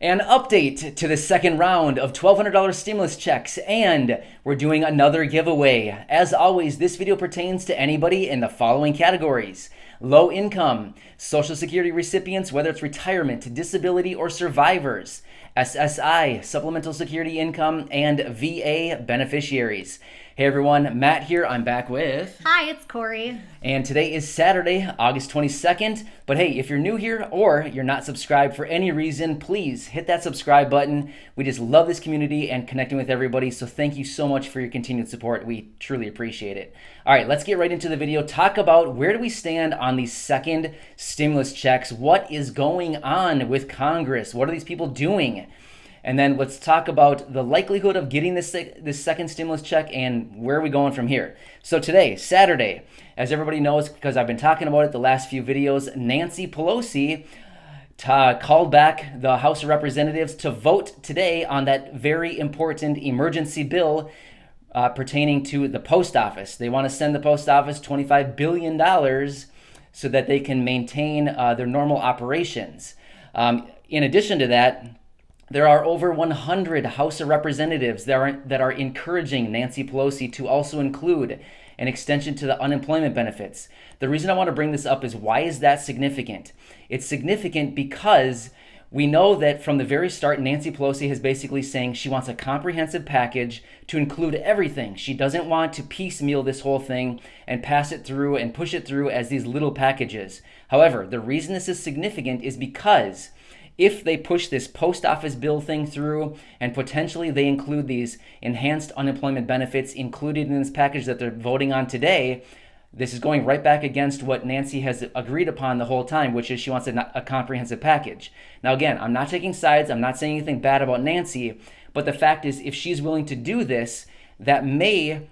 An update to the second round of $1,200 stimulus checks, and we're doing another giveaway. As always, this video pertains to anybody in the following categories: low income, Social Security recipients, whether it's retirement, disability, or survivors, SSI, supplemental security income, and VA beneficiaries. Hey everyone, Matt here. I'm back with... Hi, it's Corey. And today is Saturday, August 22nd. But hey, if you're new here or you're not subscribed for any reason, please hit that subscribe button. We just love this community and connecting with everybody. So thank you so much for your continued support. We truly appreciate it. All right, let's get right into the video. Talk about where do we stand on these second stimulus checks? What is going on with Congress? What are these people doing? And then let's talk about the likelihood of getting this second stimulus check and where are we going from here. So today, Saturday, as everybody knows, because I've been talking about it the last few videos, Nancy Pelosi called back the House of Representatives to vote today on that very important emergency bill pertaining to the post office. They want to send the post office $25 billion so that they can maintain their normal operations. In addition to that, there are over 100 House of Representatives that are encouraging Nancy Pelosi to also include an extension to the unemployment benefits. The reason I want to bring this up is, why is that significant? It's significant because we know that from the very start, Nancy Pelosi is basically saying she wants a comprehensive package to include everything. She doesn't want to piecemeal this whole thing and pass it through and push it through as these little packages. However, the reason this is significant is because if they push this post office bill thing through and potentially they include these enhanced unemployment benefits included in this package that they're voting on today, this is going right back against what Nancy has agreed upon the whole time, which is she wants a comprehensive package. Now, again, I'm not taking sides. I'm not saying anything bad about Nancy, but the fact is, if she's willing to do this, that may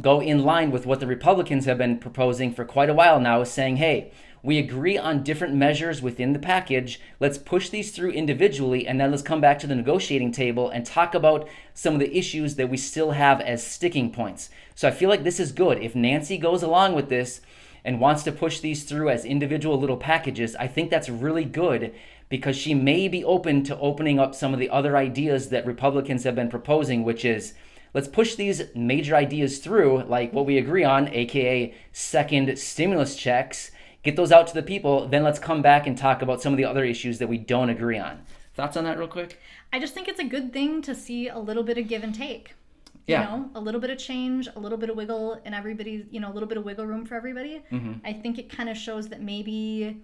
go in line with what the Republicans have been proposing for quite a while now, is saying, hey, we agree on different measures within the package. Let's push these through individually, and then let's come back to the negotiating table and talk about some of the issues that we still have as sticking points. So I feel like this is good. If Nancy goes along with this and wants to push these through as individual little packages, I think that's really good, because she may be open to opening up some of the other ideas that Republicans have been proposing, which is, let's push these major ideas through, like what we agree on, aka second stimulus checks, get those out to the people, then let's come back and talk about some of the other issues that we don't agree on. Thoughts on that real quick? I just think it's a good thing to see a little bit of give and take. Yeah. You know, a little bit of change, a little bit of wiggle, and everybody, a little bit of wiggle room for everybody. Mm-hmm. I think it kind of shows that maybe,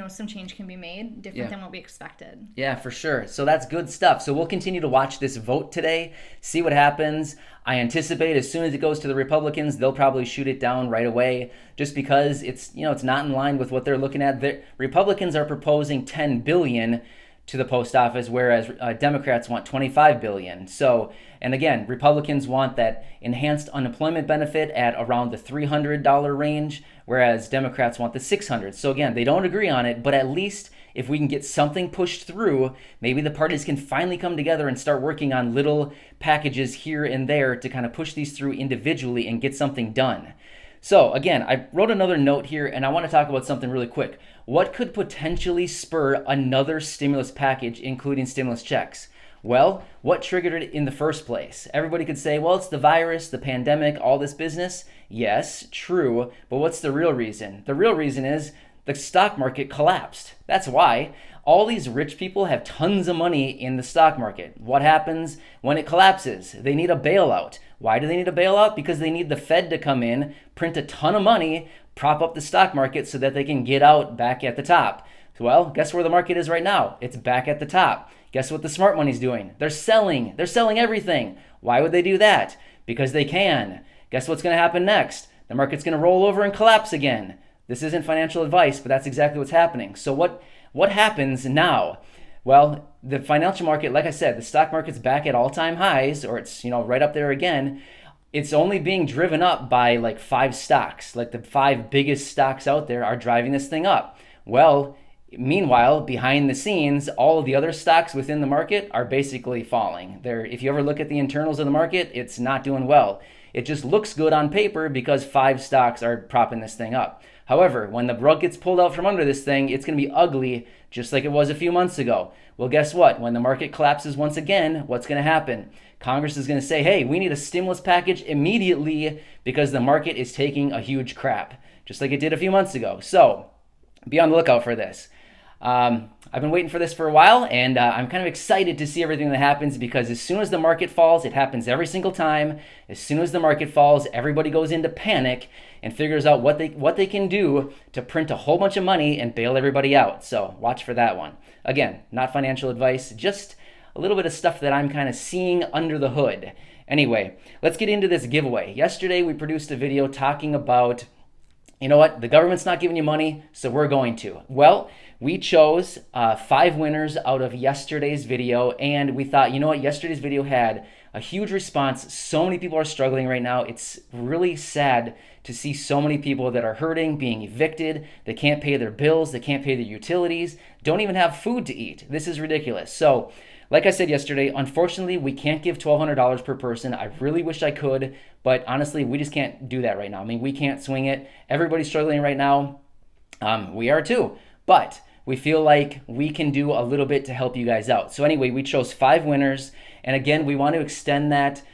some change can be made different than what we expected. Yeah, for sure. So that's good stuff. So we'll continue to watch this vote today, see what happens. I anticipate as soon as it goes to the Republicans, they'll probably shoot it down right away, just because it's not in line with what they're looking at. The Republicans are proposing $10 billion to the post office, whereas Democrats want $25 billion. So, and again, Republicans want that enhanced unemployment benefit at around the $300 range, whereas Democrats want the $600. So again, they don't agree on it, but at least if we can get something pushed through, maybe the parties can finally come together and start working on little packages here and there to kind of push these through individually and get something done. So again, I wrote another note here, and I want to talk about something really quick. What could potentially spur another stimulus package, including stimulus checks? Well, what triggered it in the first place? Everybody could say, well, it's the virus, the pandemic, all this business. Yes, true, but what's the real reason? The real reason is the stock market collapsed. That's why. All these rich people have tons of money in the stock market. What happens when it collapses? They need a bailout. Why do they need a bailout? Because they need the Fed to come in, print a ton of money, prop up the stock market so that they can get out back at the top. Well, guess where the market is right now? It's back at the top. Guess what the smart money's doing? They're selling. They're selling everything. Why would they do that? Because they can. Guess what's going to happen next? The market's going to roll over and collapse again. This isn't financial advice, but that's exactly what's happening. So what happens now? Well, the financial market, like I said, the stock market's back at all-time highs, or it's right up there again. It's only being driven up by like 5 stocks. Like the 5 biggest stocks out there are driving this thing up. Well, meanwhile, behind the scenes, all of the other stocks within the market are basically falling. If you ever look at the internals of the market, it's not doing well. It just looks good on paper because 5 stocks are propping this thing up. However, when the rug gets pulled out from under this thing, it's going to be ugly, just like it was a few months ago. Well, guess what? When the market collapses once again, what's going to happen? Congress is going to say, hey, we need a stimulus package immediately because the market is taking a huge crap, just like it did a few months ago. So be on the lookout for this. I've been waiting for this for a while, and I'm kind of excited to see everything that happens because as soon as the market falls, it happens every single time. As soon as the market falls, everybody goes into panic and figures out what they can do to print a whole bunch of money and bail everybody out. So watch for that one. Again, not financial advice, just a little bit of stuff that I'm kind of seeing under the hood. Anyway, let's get into this giveaway. Yesterday, we produced a video talking about, you know what, the government's not giving you money, so we're going to. Well, we chose 5 winners out of yesterday's video, and we thought, you know what, yesterday's video had a huge response. So many people are struggling right now. It's really sad to see so many people that are hurting, being evicted. They can't pay their bills, they can't pay their utilities, don't even have food to eat. This is ridiculous. So, like I said yesterday, unfortunately, we can't give $1,200 per person. I really wish I could, but honestly, we just can't do that right now. I mean, we can't swing it. Everybody's struggling right now. We are too, but we feel like we can do a little bit to help you guys out. So anyway, we chose 5 winners, and again, we want to extend that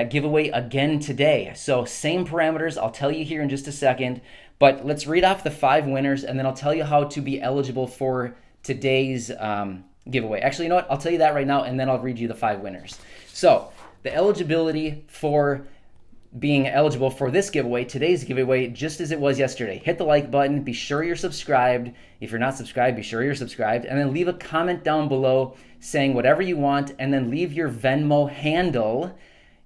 giveaway again today. So same parameters, I'll tell you here in just a second, but let's read off the 5 winners, and then I'll tell you how to be eligible for today's giveaway. Actually, you know what? I'll tell you that right now, and then I'll read you the 5 winners. So the eligibility for being eligible for this giveaway, today's giveaway, just as it was yesterday. Hit the like button. Be sure you're subscribed. If you're not subscribed, be sure you're subscribed. And then leave a comment down below saying whatever you want, and then leave your Venmo handle,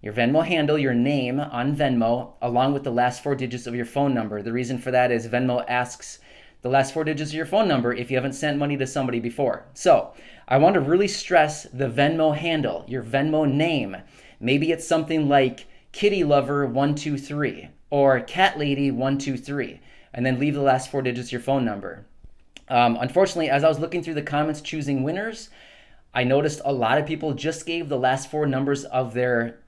your name on Venmo, along with the last 4 digits of your phone number. The reason for that is Venmo asks the last 4 digits of your phone number if you haven't sent money to somebody before. So I want to really stress the Venmo handle, your Venmo name. Maybe it's something like Kitty Lover 123 or Cat Lady 123, and then leave the last 4 digits of your phone number. Unfortunately, as I was looking through the comments choosing winners, I noticed a lot of people just gave the last 4 numbers of their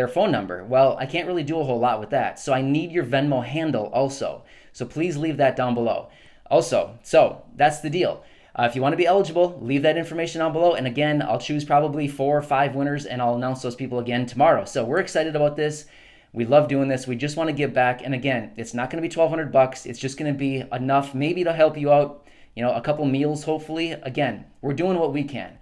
phone number. Well, I can't really do a whole lot with that, so I need your Venmo handle also. So please leave that down below. Also, so that's the deal. If you want to be eligible, leave that information down below. And again, I'll choose probably 4 or 5 winners, and I'll announce those people again tomorrow. So we're excited about this. We love doing this. We just want to give back. And again, it's not going to be $1,200. It's just going to be enough maybe to help you out, you know, a couple meals, hopefully. Again, we're doing what we can.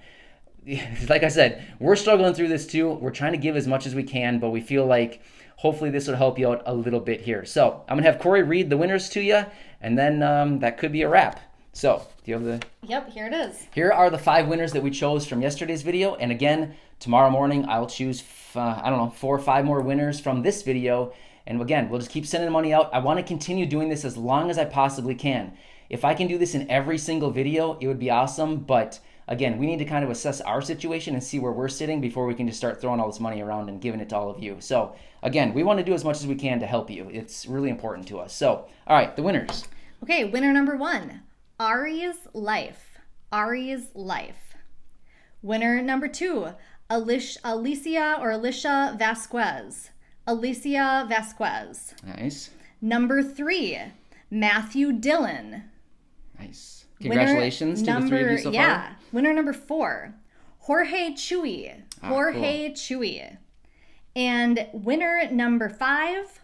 Like I said, we're struggling through this too. We're trying to give as much as we can, but we feel like hopefully this would help you out a little bit here. So I'm going to have Corey read the winners to you, and then that could be a wrap. So, do you have the... Yep, here it is. Here are the 5 winners that we chose from yesterday's video. And again, tomorrow morning, I'll choose, 4 or 5 more winners from this video. And again, we'll just keep sending money out. I want to continue doing this as long as I possibly can. If I can do this in every single video, it would be awesome. But again, we need to kind of assess our situation and see where we're sitting before we can just start throwing all this money around and giving it to all of you. So again, we want to do as much as we can to help you. It's really important to us. So, all right, the winners. Okay, winner number 1. Ari's Life. Winner number 2, Alicia Vasquez. Nice. Number 3, Matthew Dillon. Nice. Congratulations to the 3 of you so far. Yeah. Winner number 4, Jorge Chuy. Chuy. And winner number 5,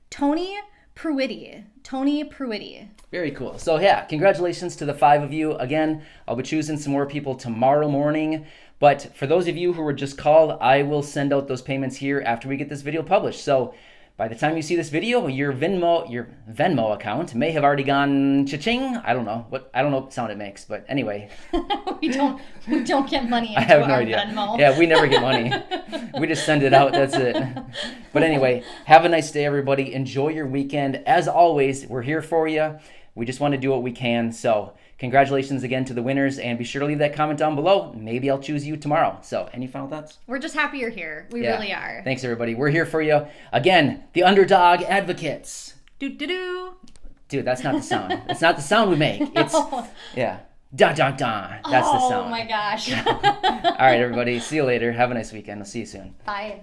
Tony Pruitti. Very cool. So yeah, congratulations to the 5 of you. Again, I'll be choosing some more people tomorrow morning. But for those of you who were just called, I will send out those payments here after we get this video published. So by the time you see this video, your Venmo account may have already gone cha-ching. I don't know what sound it makes, but anyway. we don't get money into I have no our idea. Venmo. Yeah, we never get money. We just send it out. That's it. But anyway, have a nice day, everybody. Enjoy your weekend. As always, we're here for you. We just want to do what we can. So congratulations again to the winners, and be sure to leave that comment down below. Maybe I'll choose you tomorrow. So any final thoughts? We're just happy you're here. We really are. Thanks, everybody. We're here for you. Again, the underdog advocates. Do-do-do. Dude, that's not the sound. That's not the sound we make. It's, yeah. Da-da-da. That's the sound. Oh, my gosh. All right, everybody. See you later. Have a nice weekend. I'll see you soon. Bye.